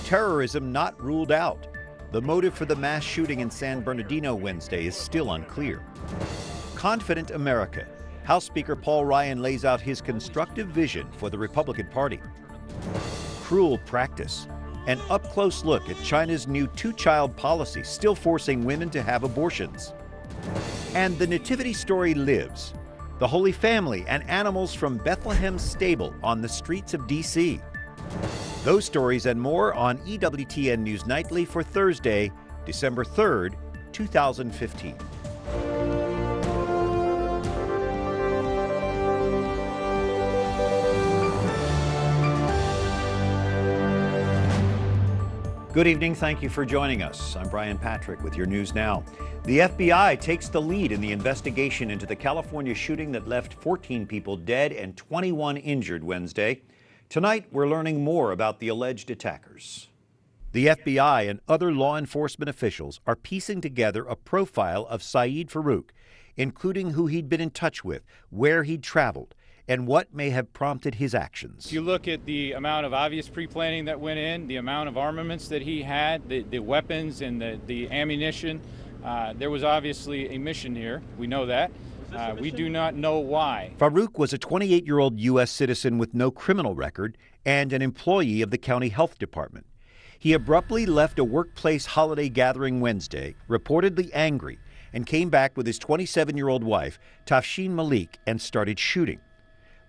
Terrorism not ruled out. The motive for the mass shooting in San Bernardino Wednesday is still unclear. Confident America. House Speaker Paul Ryan lays out his constructive vision for the Republican Party. Cruel practice. An up-close look at China's new two-child policy still forcing women to have abortions. And the Nativity story lives. The Holy Family and animals from Bethlehem's stable on the streets of D.C. Those stories and more on EWTN News Nightly for Thursday, December 3rd, 2015. Good evening. Thank you for joining us. I'm Brian Patrick with your news now. The FBI takes the lead in the investigation into the California shooting that left 14 people dead and 21 injured Wednesday. Tonight, we're learning more about the alleged attackers. The FBI and other law enforcement officials are piecing together a profile of Saeed Farook, including who he'd been in touch with, where he'd traveled, and what may have prompted his actions. If you look at the amount of obvious pre-planning that went in, the amount of armaments that he had, the weapons and the ammunition, there was obviously a mission here. We know that. We do not know why. Farook was a 28-year-old U.S. citizen with no criminal record and an employee of the county health department. He abruptly left a workplace holiday gathering Wednesday, reportedly angry, and came back with his 27-year-old wife, Tafshin Malik, and started shooting.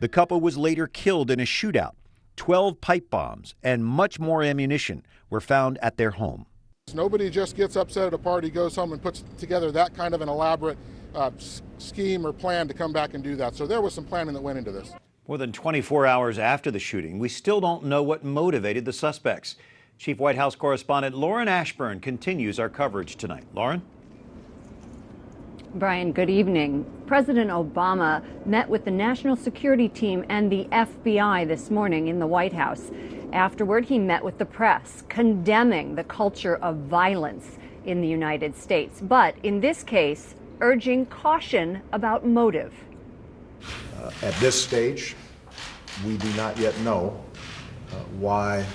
The couple was later killed in a shootout. 12 pipe bombs and much more ammunition were found at their home. Nobody just gets upset at a party, goes home and puts together that kind of an elaborate scheme or plan to come back and do that. So there was some planning that went into this. More than 24 hours after the shooting, we still don't know what motivated the suspects. Chief White House correspondent Lauren Ashburn continues our coverage tonight. Lauren? Brian, good evening. President Obama met with the National Security Team and the FBI this morning in the White House. Afterward, he met with the press, condemning the culture of violence in the United States, but in this case, urging caution about motive. At this stage, we do not yet know why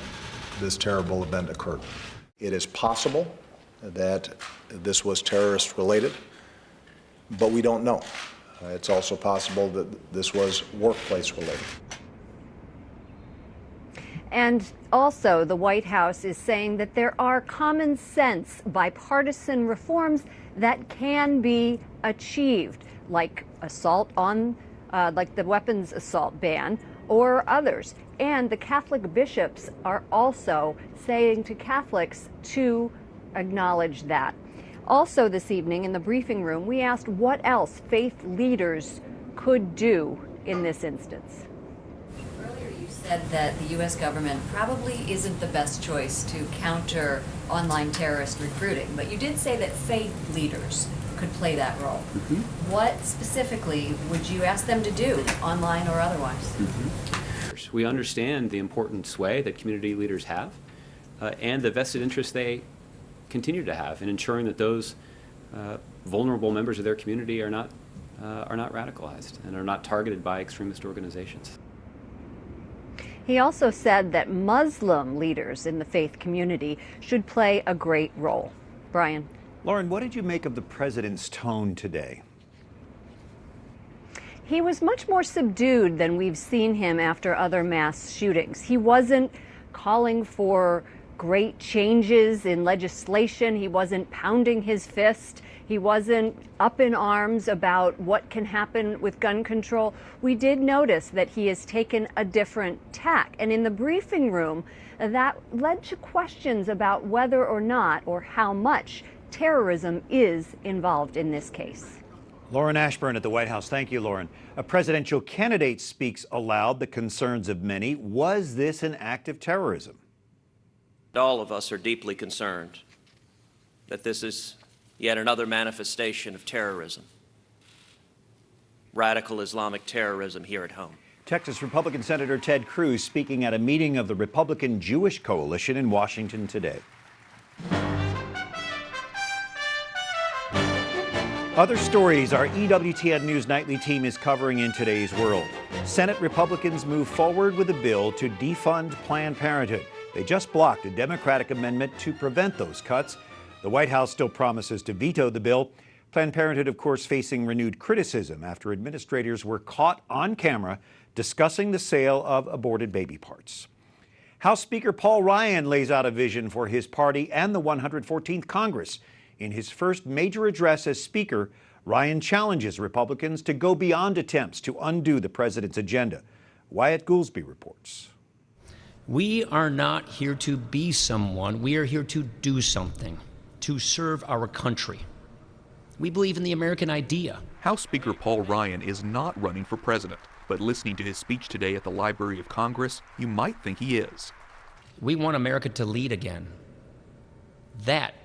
this terrible event occurred. It is possible that this was terrorist related, but we don't know. It's also possible that this was workplace related. And also, the White House is saying that there are common sense bipartisan reforms that can be achieved, like assault on, like the weapons assault ban or others. And the Catholic bishops are also saying to Catholics to acknowledge that. Also this evening in the briefing room, we asked what else faith leaders could do in this instance. Earlier you said that the U.S. government probably isn't the best choice to counter online terrorist recruiting, but you did say that faith leaders could play that role. Mm-hmm. What specifically would you ask them to do, online or otherwise? Mm-hmm. We understand the important sway that community leaders have and the vested interest they continue to have in ensuring that those vulnerable members of their community are not radicalized and are not targeted by extremist organizations. He also said that Muslim leaders in the faith community should play a great role. Brian. Lauren, what did you make of the president's tone today? He was much more subdued than we've seen him after other mass shootings. He wasn't calling for great changes in legislation. He wasn't pounding his fist. He wasn't up in arms about what can happen with gun control. We did notice that he has taken a different tack. And in the briefing room, that led to questions about whether or not or how much terrorism is involved in this case. Lauren Ashburn at the White House. Thank you, Lauren. A presidential candidate speaks aloud the concerns of many. Was this an act of terrorism? All of us are deeply concerned that this is yet another manifestation of terrorism, radical Islamic terrorism here at home. Texas Republican Senator Ted Cruz speaking at a meeting of the Republican Jewish Coalition in Washington today. Other stories our EWTN News Nightly team is covering in today's world. Senate Republicans move forward with a bill to defund Planned Parenthood. They just blocked a Democratic amendment to prevent those cuts. The White House still promises to veto the bill. Planned Parenthood, of course, facing renewed criticism after administrators were caught on camera discussing the sale of aborted baby parts. House Speaker Paul Ryan lays out a vision for his party and the 114th Congress. In his first major address as Speaker, Ryan challenges Republicans to go beyond attempts to undo the president's agenda. Wyatt Goolsby reports. We are not here to be someone. We are here to do something, to serve our country. We believe in the American idea. House Speaker Paul Ryan is not running for president, but listening to his speech today at the Library of Congress, you might think he is. We want America to lead again. That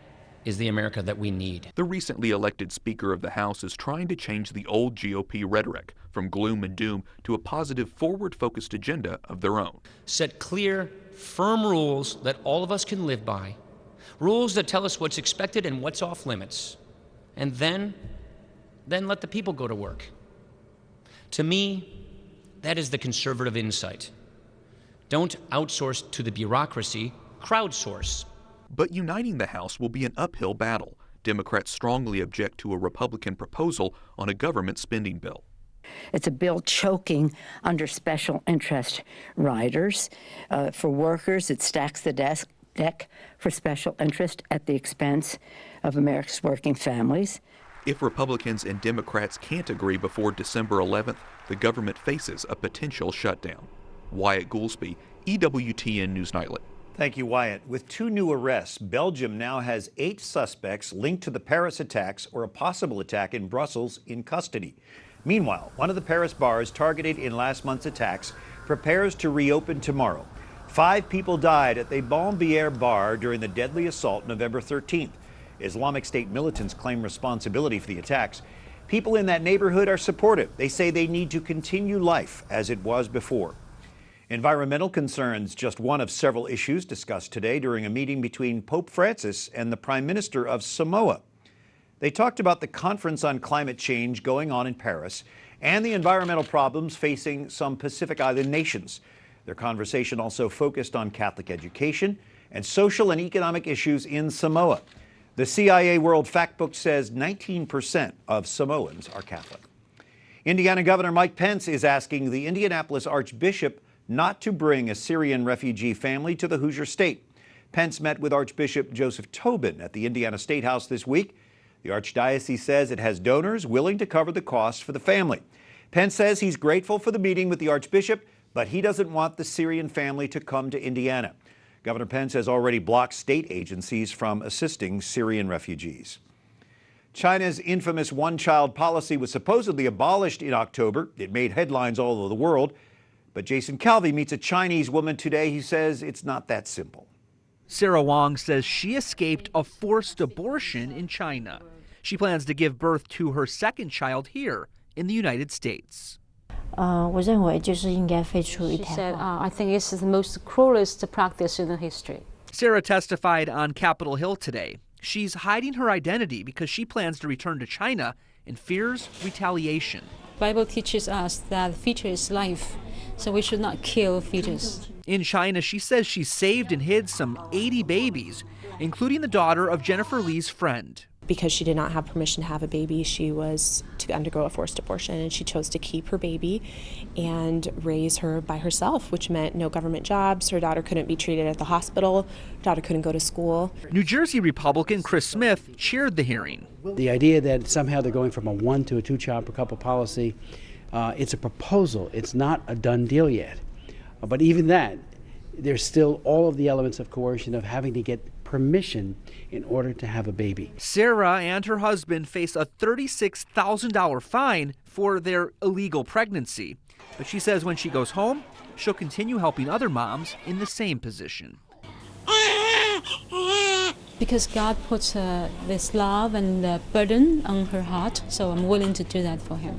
is the America that we need. The recently elected Speaker of the House is trying to change the old GOP rhetoric from gloom and doom to a positive, forward-focused agenda of their own. Set clear, firm rules that all of us can live by, rules that tell us what's expected and what's off limits, and then let the people go to work. To me, that is the conservative insight. Don't outsource to the bureaucracy, crowdsource. But uniting the House will be an uphill battle. Democrats strongly object to a Republican proposal on a government spending bill. It's a bill choking under special interest riders. For workers, it stacks the deck for special interest at the expense of America's working families. If Republicans and Democrats can't agree before December 11th, the government faces a potential shutdown. Wyatt Goolsby, EWTN News Nightly. Thank you, Wyatt. With 2 new arrests, Belgium now has 8 suspects linked to the Paris attacks or a possible attack in Brussels in custody. Meanwhile, one of the Paris bars targeted in last month's attacks prepares to reopen tomorrow. 5 people died at the Bombière bar during the deadly assault November 13th. Islamic State militants claim responsibility for the attacks. People in that neighborhood are supportive. They say they need to continue life as it was before. Environmental concerns, just one of several issues discussed today during a meeting between Pope Francis and the Prime Minister of Samoa. They talked about the conference on climate change going on in Paris and the environmental problems facing some Pacific Island nations. Their conversation also focused on Catholic education and social and economic issues in Samoa. The CIA World Factbook says 19% of Samoans are Catholic. Indiana Governor Mike Pence is asking the Indianapolis Archbishop not to bring a Syrian refugee family to the Hoosier State. Pence met with Archbishop Joseph Tobin at the Indiana State House this week. The Archdiocese says it has donors willing to cover the costs for the family. Pence says he's grateful for the meeting with the Archbishop, but he doesn't want the Syrian family to come to Indiana. Governor Pence has already blocked state agencies from assisting Syrian refugees. China's infamous one-child policy was supposedly abolished in October. It made headlines all over the world. But Jason Calvi meets a Chinese woman today who says it's not that simple. Sarah Wong says she escaped a forced abortion in China. She plans to give birth to her second child here in the United States. She said, I think it's the most cruelest practice in history. Sarah testified on Capitol Hill today. She's hiding her identity because she plans to return to China and fears retaliation. The Bible teaches us that fetus is life, so we should not kill fetus. In China, she says she saved and hid some 80 babies, including the daughter of Jennifer Lee's friend. Because she did not have permission to have a baby, she was to undergo a forced abortion, and she chose to keep her baby and raise her by herself, which meant no government jobs. Her daughter couldn't be treated at the hospital. Her daughter couldn't go to school. New Jersey Republican Chris Smith chaired the hearing. The idea that somehow they're going from a 1 to a 2 child per couple policy, it's a proposal. It's not a done deal yet. But even that, there's still all of the elements of coercion of having to get permission in order to have a baby. Sarah and her husband face a $36,000 fine for their illegal pregnancy. But she says when she goes home, she'll continue helping other moms in the same position. Because God puts this love and burden on her heart, so I'm willing to do that for him.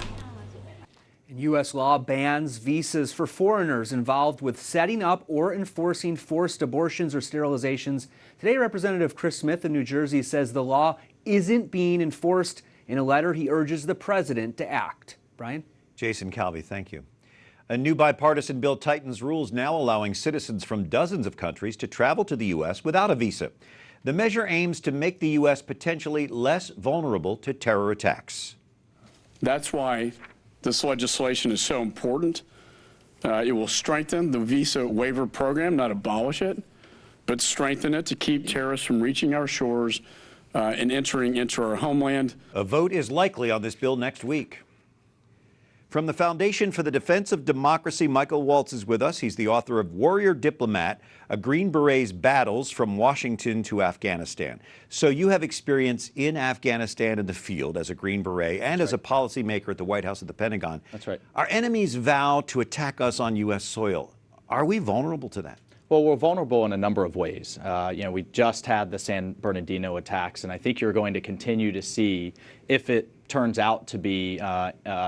And U.S. law bans visas for foreigners involved with setting up or enforcing forced abortions or sterilizations. Today, Representative Chris Smith of New Jersey says the law isn't being enforced. In a letter, he urges the president to act. Brian? Jason Calvi, thank you. A new bipartisan bill tightens rules now allowing citizens from dozens of countries to travel to the U.S. without a visa. The measure aims to make the U.S. potentially less vulnerable to terror attacks. That's why this legislation is so important. It will strengthen the visa waiver program, not abolish it, but strengthen it to keep terrorists from reaching our shores and entering into our homeland. A vote is likely on this bill next week. From the Foundation for the Defense of Democracy, Michael Waltz is with us. He's the author of Warrior Diplomat, A Green Beret's Battles from Washington to Afghanistan. So you have experience in Afghanistan in the field as a Green Beret and as a policymaker at the White House at the Pentagon. That's right. Our enemies vow to attack us on U.S. soil. Are we vulnerable to that? Well, we're vulnerable in a number of ways. We just had the San Bernardino attacks, and I think you're going to continue to see, if it turns out to be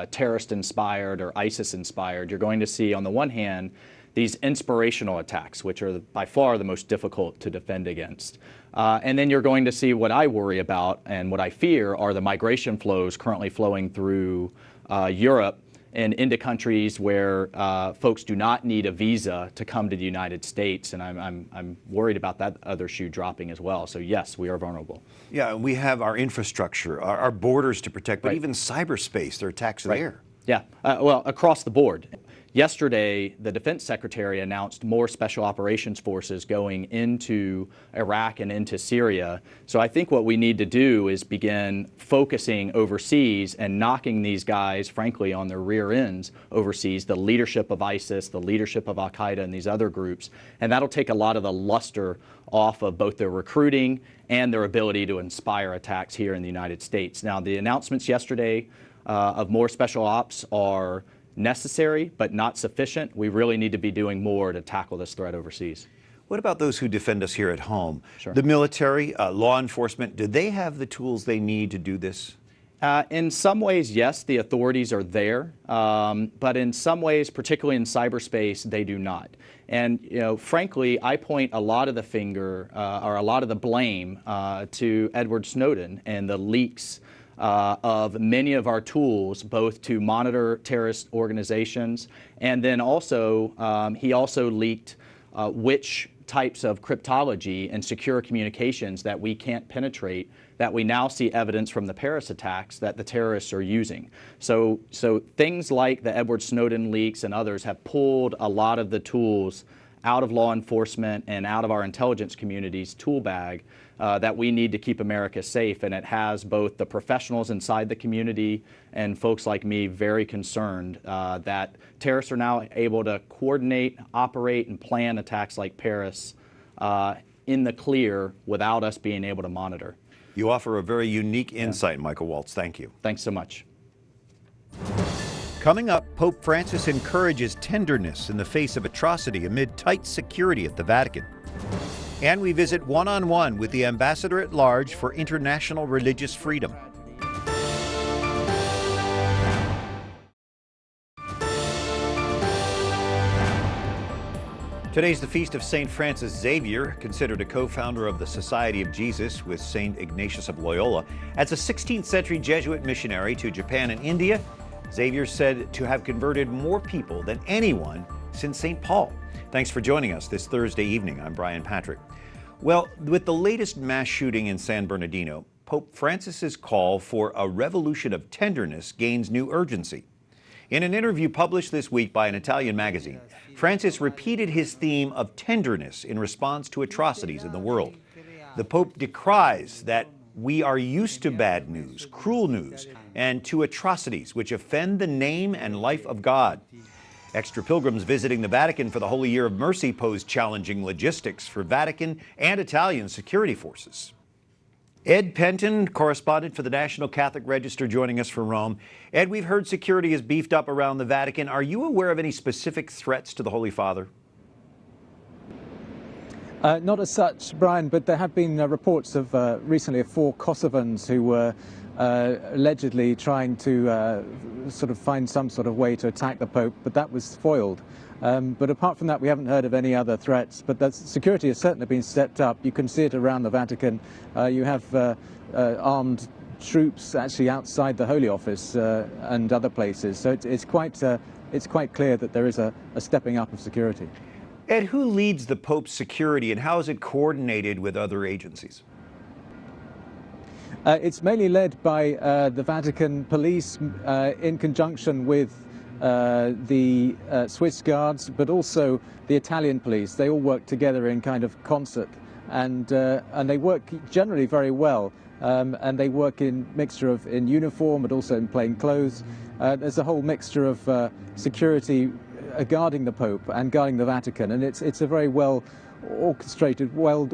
terrorist-inspired or ISIS-inspired, you're going to see, on the one hand, these inspirational attacks, which are by far the most difficult to defend against. And then you're going to see what I worry about and what I fear are the migration flows currently flowing through Europe and into countries where folks do not need a visa to come to the United States, and I'm worried about that other shoe dropping as well. So yes, we are vulnerable. Yeah, we have our infrastructure, our borders to protect, but even cyberspace, there are attacks there. Yeah, well, across the board. Yesterday, the Defense Secretary announced more special operations forces going into Iraq and into Syria. So I think what we need to do is begin focusing overseas and knocking these guys, frankly, on their rear ends overseas, the leadership of ISIS, the leadership of Al-Qaeda and these other groups. And that'll take a lot of the luster off of both their recruiting and their ability to inspire attacks here in the United States. Now, the announcements yesterday of more special ops are necessary, but not sufficient. We really need to be doing more to tackle this threat overseas. What about those who defend us here at home? Sure. The military, law enforcement, do they have the tools they need to do this? In some ways, yes, the authorities are there, but in some ways, particularly in cyberspace, they do not. And frankly, I point a lot of the finger or a lot of the blame to Edward Snowden and the leaks of many of our tools, both to monitor terrorist organizations, and then also he also leaked which types of cryptology and secure communications that we can't penetrate, that we now see evidence from the Paris attacks that the terrorists are using. So things like the Edward Snowden leaks and others have pulled a lot of the tools out of law enforcement and out of our intelligence community's tool bag that we need to keep America safe. And it has both the professionals inside the community and folks like me very concerned that terrorists are now able to coordinate, operate, and plan attacks like Paris in the clear without us being able to monitor. You offer a very unique insight, Michael Waltz. Thank you. Thanks so much. Coming up, Pope Francis encourages tenderness in the face of atrocity amid tight security at the Vatican. And we visit one-on-one with the Ambassador at Large for International Religious Freedom. Today's the feast of St. Francis Xavier, considered a co-founder of the Society of Jesus with St. Ignatius of Loyola. As a 16th century Jesuit missionary to Japan and India, Xavier said to have converted more people than anyone since St. Paul. Thanks for joining us this Thursday evening. I'm Brian Patrick. Well, with the latest mass shooting in San Bernardino, Pope Francis's call for a revolution of tenderness gains new urgency. In an interview published this week by an Italian magazine, Francis repeated his theme of tenderness in response to atrocities in the world. The Pope decries that we are used to bad news, cruel news, and to atrocities which offend the name and life of God. Extra pilgrims visiting the Vatican for the Holy Year of Mercy pose challenging logistics for Vatican and Italian security forces. Ed Pentin, correspondent for the National Catholic Register, joining us from Rome. Ed, we've heard security is beefed up around the Vatican. Are you aware of any specific threats to the Holy Father? Not as such, Brian, but there have been reports of recently of 4 Kosovans who were allegedly trying to sort of find some sort of way to attack the Pope, but that was foiled. But apart from that, we haven't heard of any other threats. But that security has certainly been stepped up. You can see it around the Vatican. You have armed troops actually outside the Holy Office and other places. So it's quite it's quite clear that there is a stepping up of security. Ed, who leads the Pope's security and how is it coordinated with other agencies? It's mainly led by the Vatican police in conjunction with the Swiss guards, but also the Italian police. They all work together in kind of concert, and they work generally very well. And they work in mixture of in uniform, but also in plain clothes. There's a whole mixture of security guarding the Pope and guarding the Vatican, and it's a very well orchestrated, well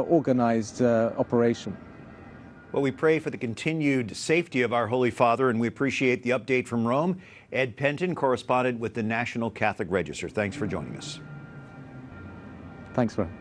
organized operation. Well, we pray for the continued safety of our Holy Father, and we appreciate the update from Rome. Ed Pentin, correspondent with the National Catholic Register. Thanks for joining us. Thanks, Ron.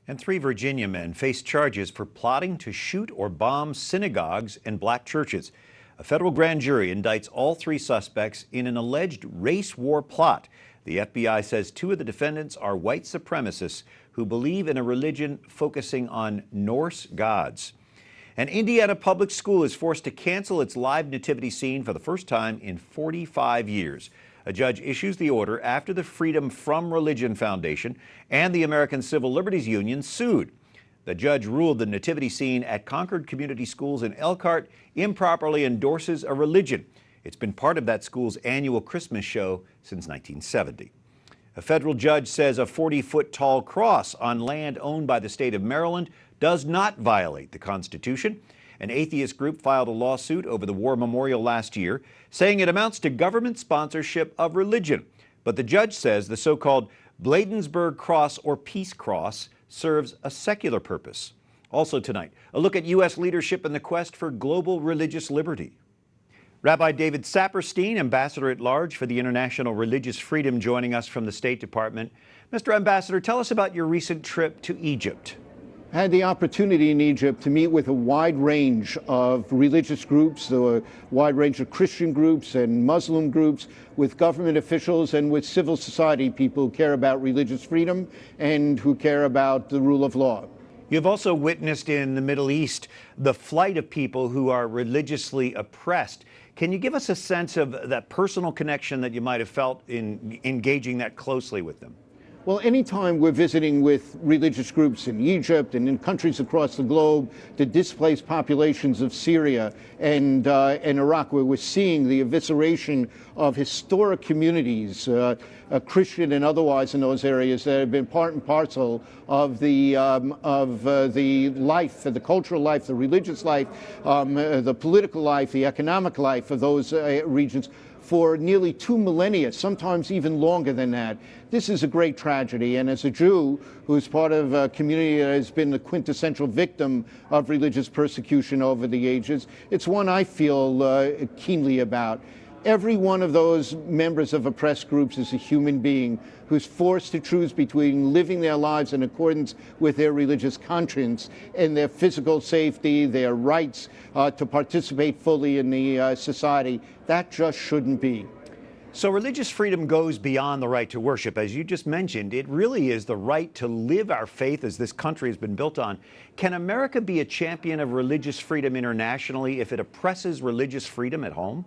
And 3 Virginia men face charges for plotting to shoot or bomb synagogues and black churches. A federal grand jury indicts all 3 suspects in an alleged race war plot. The FBI says 2 of the defendants are white supremacists who believe in a religion focusing on Norse gods. An Indiana public school is forced to cancel its live nativity scene for the first time in 45 years. A judge issues the order after the Freedom from Religion Foundation and the American Civil Liberties Union sued. The judge ruled the nativity scene at Concord Community Schools in Elkhart improperly endorses a religion. It's been part of that school's annual Christmas show since 1970. A federal judge says a 40-foot tall cross on land owned by the state of Maryland does not violate the Constitution. An atheist group filed a lawsuit over the war memorial last year, saying it amounts to government sponsorship of religion. But the judge says the so-called Bladensburg Cross or Peace Cross serves a secular purpose. Also tonight, a look at U.S. leadership in the quest for global religious liberty. Rabbi David Saperstein, Ambassador at Large for the International Religious Freedom, joining us from the State Department. Mr. Ambassador, tell us about your recent trip to Egypt. I had the opportunity in Egypt to meet with a wide range of religious groups, a wide range of Christian groups and Muslim groups, with government officials and with civil society people who care about religious freedom and who care about the rule of law. You've also witnessed in the Middle East the flight of people who are religiously oppressed. Can you give us a sense of that personal connection that you might have felt in engaging that closely with them? Well, anytime we're visiting with religious groups in Egypt and in countries across the globe, the displaced populations of Syria and Iraq, where we're seeing the evisceration of historic communities, Christian and otherwise, in those areas that have been part and parcel of the life, the cultural life, the religious life, the political life, the economic life of those regions for nearly 2 millennia, sometimes even longer than that. This is a great tragedy, and as a Jew who's part of a community that has been the quintessential victim of religious persecution over the ages, it's one I feel keenly about. Every one of those members of oppressed groups is a human being who's forced to choose between living their lives in accordance with their religious conscience and their physical safety, their rights to participate fully in the society. That just shouldn't be. So religious freedom goes beyond the right to worship. As you just mentioned, it really is the right to live our faith as this country has been built on. Can America be a champion of religious freedom internationally if it oppresses religious freedom at home?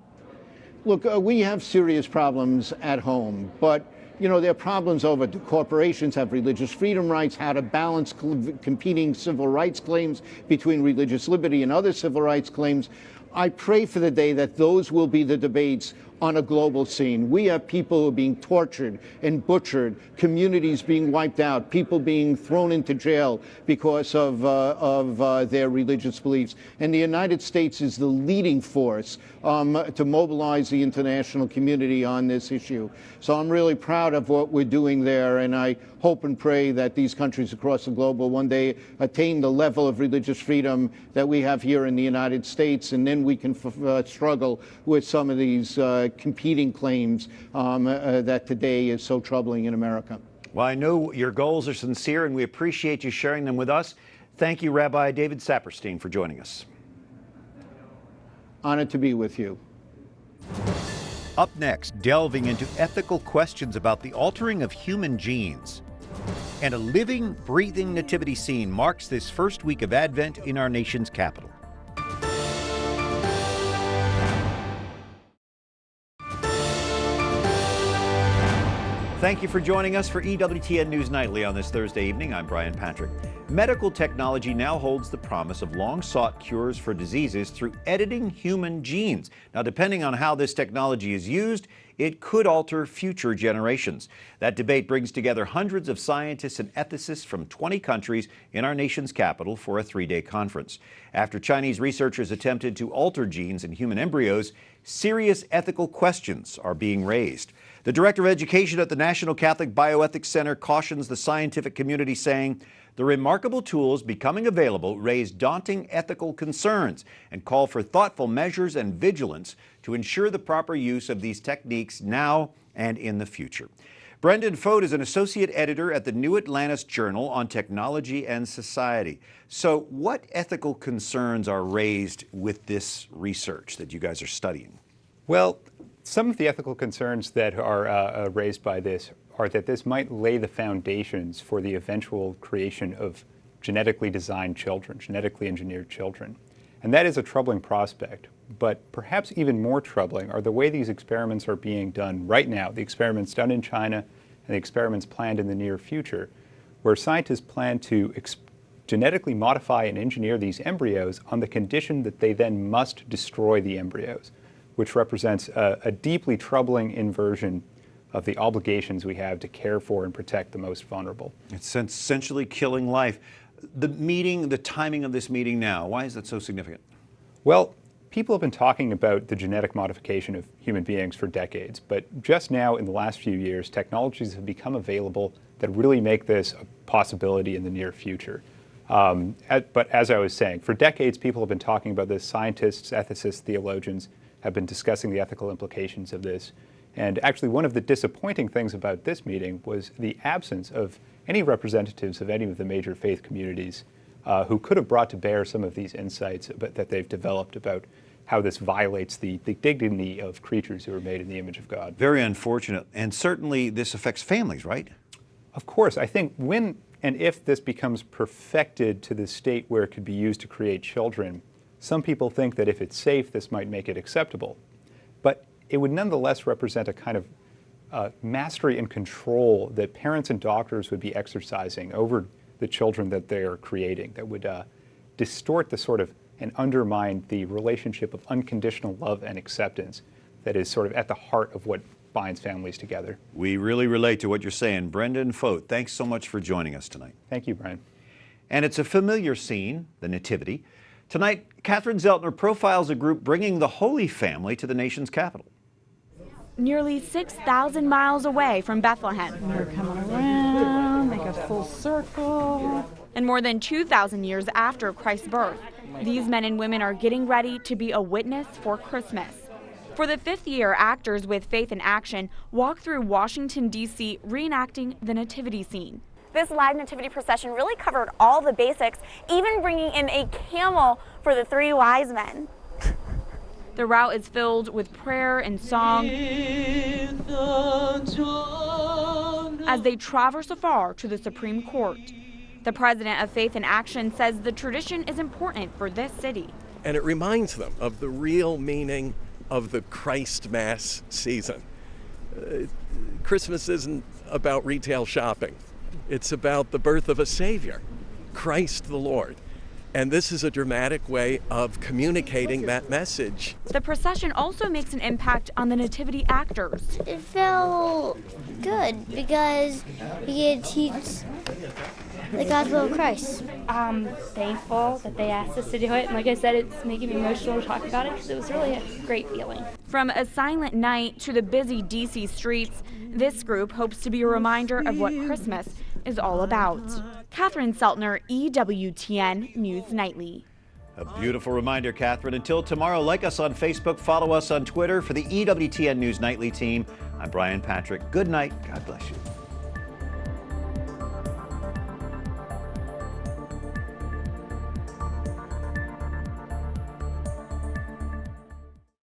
Look, we have serious problems at home, but you know, there are problems over do corporations have religious freedom rights, how to balance competing civil rights claims between religious liberty and other civil rights claims. I pray for the day that those will be the debates on a global scene. We have people who are being tortured and butchered, communities being wiped out, people being thrown into jail because of their religious beliefs. And the United States is the leading force to mobilize the international community on this issue. So I'm really proud of what we're doing there, and I hope and pray that these countries across the globe will one day attain the level of religious freedom that we have here in the United States, and then we can struggle with some of these competing claims that today is so troubling in America. Well, I know your goals are sincere, and we appreciate you sharing them with us. Thank you, Rabbi David Saperstein, for joining us. Honored to be with you. Up next, delving into ethical questions about the altering of human genes. And a living, breathing nativity scene marks this first week of Advent in our nation's capital. Thank you for joining us for EWTN News Nightly on this Thursday evening. I'm Brian Patrick. Medical technology now holds the promise of long-sought cures for diseases through editing human genes. Now, depending on how this technology is used, it could alter future generations. That debate brings together hundreds of scientists and ethicists from 20 countries in our nation's capital for a 3-day conference. After Chinese researchers attempted to alter genes in human embryos, serious ethical questions are being raised. The Director of Education at the National Catholic Bioethics Center cautions the scientific community, saying, "The remarkable tools becoming available raise daunting ethical concerns and call for thoughtful measures and vigilance to ensure the proper use of these techniques now and in the future." Brendan Foht is an associate editor at the New Atlantis Journal on Technology and Society. So what ethical concerns are raised with this research that you guys are studying? Well, some of the ethical concerns that are raised by this are that this might lay the foundations for the eventual creation of genetically designed children, genetically engineered children. And that is a troubling prospect. But perhaps even more troubling are the way these experiments are being done right now, the experiments done in China and the experiments planned in the near future, where scientists plan to genetically modify and engineer these embryos on the condition that they then must destroy the embryos, which represents a deeply troubling inversion of the obligations we have to care for and protect the most vulnerable. It's essentially killing life. The timing of this meeting now, why is that so significant? Well, people have been talking about the genetic modification of human beings for decades, but just now in the last few years, technologies have become available that really make this a possibility in the near future. But as I was saying, for decades, people have been talking about this. Scientists, ethicists, theologians have been discussing the ethical implications of this. And actually, one of the disappointing things about this meeting was the absence of any representatives of any of the major faith communities who could have brought to bear some of these insights that they've developed about how this violates the dignity of creatures who are made in the image of God. Very unfortunate. And certainly this affects families, right? Of course. I think when and if this becomes perfected to the state where it could be used to create children, some people think that if it's safe, this might make it acceptable. But it would nonetheless represent a kind of mastery and control that parents and doctors would be exercising over the children that they're creating, that would distort the sort of and undermine the relationship of unconditional love and acceptance that is sort of at the heart of what binds families together. We really relate to what you're saying. Brendan Foht, thanks so much for joining us tonight. Thank you, Brian. And it's a familiar scene, the Nativity. Tonight, Catherine Szeltner profiles a group bringing the Holy Family to the nation's capital. Nearly 6,000 miles away from Bethlehem. We're coming around, make a full circle. And more than 2,000 years after Christ's birth, these men and women are getting ready to be a witness for Christmas. For the 5th year, actors with Faith in Action walk through Washington, D.C., reenacting the nativity scene. This live nativity procession really covered all the basics, even bringing in a camel for the 3 wise men. The route is filled with prayer and song as they traverse afar to the Supreme Court. The president of Faith in Action says the tradition is important for this city. And it reminds them of the real meaning of the Christ Mass season. Christmas isn't about retail shopping. It's about the birth of a Savior, Christ the Lord. And this is a dramatic way of communicating that message. The procession also makes an impact on the nativity actors. It felt good because we get to teach the gospel of Christ. I'm thankful that they asked us to do it. And like I said, it's making me emotional to talk about it because it was really a great feeling. From a silent night to the busy D.C. streets, this group hopes to be a reminder of what Christmas is all about. Catherine Szeltner, EWTN News Nightly. A beautiful reminder, Catherine. Until tomorrow, like us on Facebook, follow us on Twitter. For the EWTN News Nightly team, I'm Brian Patrick. Good night. God bless you.